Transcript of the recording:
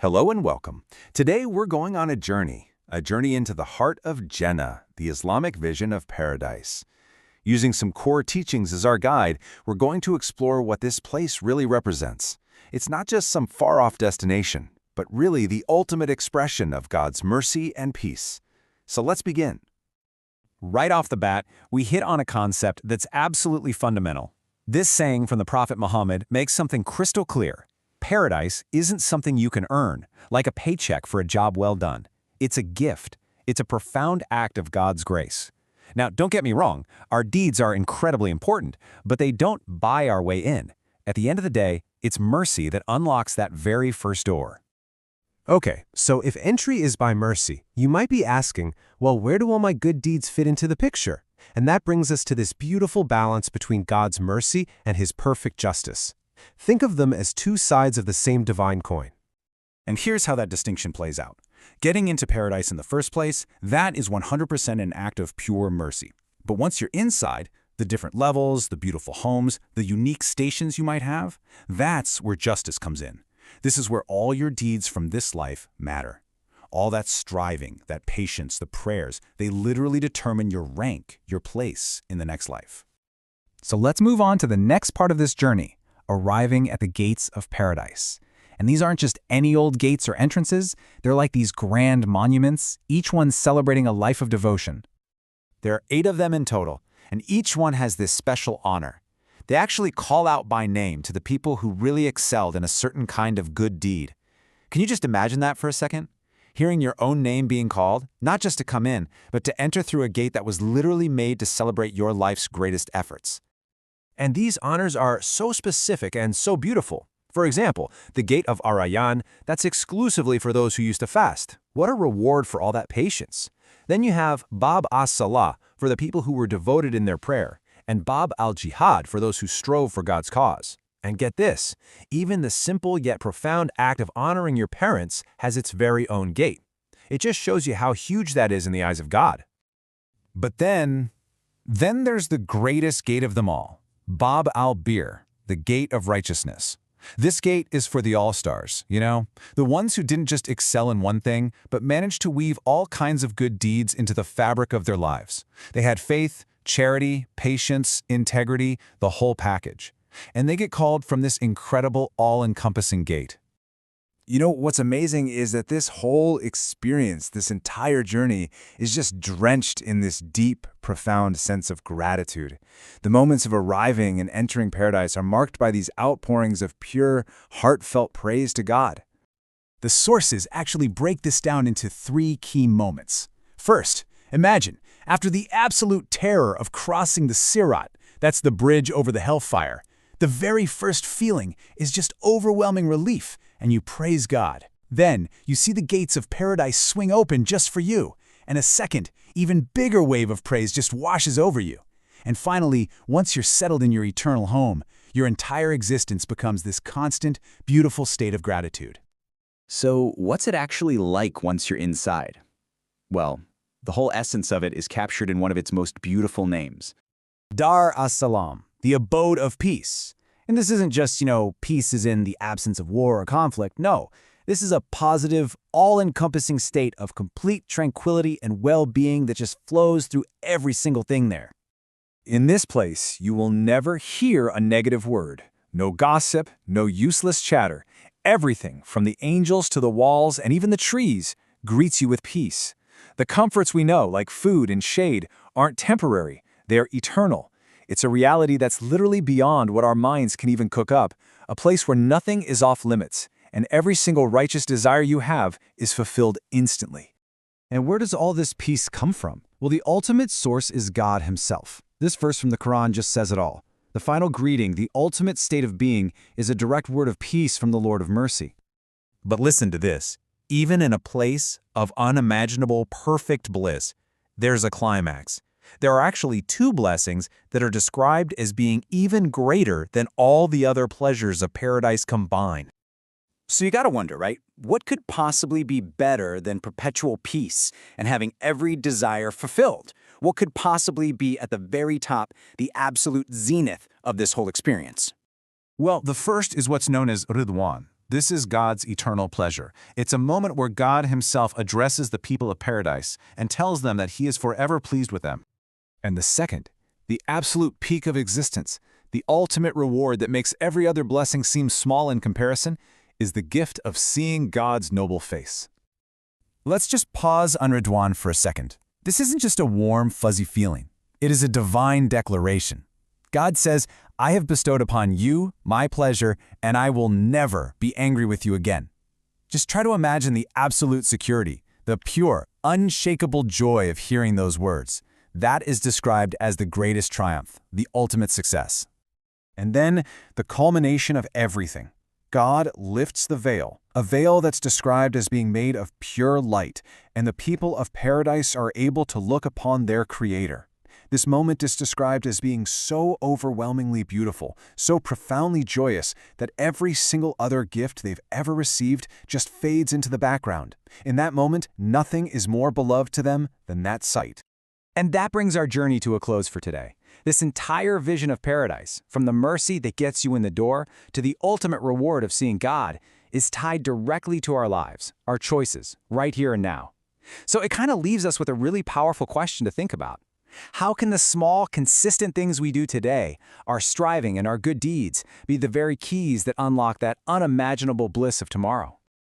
Hello and welcome. Today we're going on a journey into the heart of Jannah, the Islamic vision of paradise. Using some core teachings as our guide, we're going to explore what this place really represents. It's not just some far-off destination, but really the ultimate expression of God's mercy and peace. So let's begin. Right off the bat, we hit on a concept that's absolutely fundamental. This saying from the Prophet Muhammad makes something crystal clear. Paradise isn't something you can earn, like a paycheck for a job well done. It's a gift. It's a profound act of God's grace. Now, don't get me wrong, our deeds are incredibly important, but they don't buy our way in. At the end of the day, it's mercy that unlocks that very first door. Okay, so if entry is by mercy, you might be asking, well, where do all my good deeds fit into the picture? And that brings us to this beautiful balance between God's mercy and His perfect justice. Think of them as two sides of the same divine coin. And here's how that distinction plays out. Getting into paradise in the first place, that is 100% an act of pure mercy. But once you're inside, the different levels, the beautiful homes, the unique stations you might have, that's where justice comes in. This is where all your deeds from this life matter. All that striving, that patience, the prayers, they literally determine your rank, your place in the next life. So let's move on to the next part of this journey, arriving at the gates of paradise. And these aren't just any old gates or entrances, they're like these grand monuments, each one celebrating a life of devotion. There are 8 of them in total, and each one has this special honor. They actually call out by name to the people who really excelled in a certain kind of good deed. Can you just imagine that for a second? Hearing your own name being called, not just to come in, but to enter through a gate that was literally made to celebrate your life's greatest efforts. And these honors are so specific and so beautiful. For example, the gate of Bab Ar-Rayyan, that's exclusively for those who used to fast. What a reward for all that patience. Then you have Bab As-Salah for the people who were devoted in their prayer, and Bab Al-Jihad for those who strove for God's cause. And get this, even the simple yet profound act of honoring your parents has its very own gate. It just shows you how huge that is in the eyes of God. But then there's the greatest gate of them all, Bab Al-Riyyah, the gate of righteousness. This gate is for the all-stars, the ones who didn't just excel in one thing, but managed to weave all kinds of good deeds into the fabric of their lives. They had faith, charity, patience, integrity, the whole package. And they get called from this incredible, all-encompassing gate. What's amazing is that this whole experience, this entire journey, is just drenched in this deep, profound sense of gratitude. The moments of arriving and entering paradise are marked by these outpourings of pure, heartfelt praise to God. The sources actually break this down into 3 key moments. First, imagine, after the absolute terror of crossing the Sirat, that's the bridge over the hellfire, the very first feeling is just overwhelming relief, and you praise God. Then, you see the gates of paradise swing open just for you, and a second, even bigger wave of praise just washes over you. And finally, once you're settled in your eternal home, your entire existence becomes this constant, beautiful state of gratitude. So, what's it actually like once you're inside? Well, the whole essence of it is captured in one of its most beautiful names. Dar as-Salam, the abode of peace. And this isn't just, peace is in the absence of war or conflict. No, this is a positive, all-encompassing state of complete tranquility and well-being that just flows through every single thing there. In this place, you will never hear a negative word. No gossip, no useless chatter. Everything, from the angels to the walls and even the trees, greets you with peace. The comforts we know, like food and shade, aren't temporary. They're eternal. It's a reality that's literally beyond what our minds can even cook up, a place where nothing is off limits, and every single righteous desire you have is fulfilled instantly. And where does all this peace come from? Well, the ultimate source is God Himself. This verse from the Quran just says it all. The final greeting, the ultimate state of being, is a direct word of peace from the Lord of mercy. But listen to this. Even in a place of unimaginable perfect bliss, there's a climax. There are actually 2 blessings that are described as being even greater than all the other pleasures of paradise combined. So you gotta wonder, right? What could possibly be better than perpetual peace and having every desire fulfilled? What could possibly be at the very top, the absolute zenith of this whole experience? Well, the first is what's known as Ridwan, This is God's eternal pleasure. It's a moment where God himself addresses the people of paradise and tells them that he is forever pleased with them. And the second, the absolute peak of existence, the ultimate reward that makes every other blessing seem small in comparison, is the gift of seeing God's noble face. Let's just pause on Ridwan for a second. This isn't just a warm, fuzzy feeling. It is a divine declaration. God says, I have bestowed upon you my pleasure, and I will never be angry with you again. Just try to imagine the absolute security, the pure, unshakable joy of hearing those words. That is described as the greatest triumph, the ultimate success. And then, the culmination of everything. God lifts the veil, a veil that's described as being made of pure light, and the people of paradise are able to look upon their Creator. This moment is described as being so overwhelmingly beautiful, so profoundly joyous, that every single other gift they've ever received just fades into the background. In that moment, nothing is more beloved to them than that sight. And that brings our journey to a close for today. This entire vision of paradise, from the mercy that gets you in the door to the ultimate reward of seeing God, is tied directly to our lives, our choices, right here and now. So it kind of leaves us with a really powerful question to think about. How can the small, consistent things we do today, our striving and our good deeds, be the very keys that unlock that unimaginable bliss of tomorrow?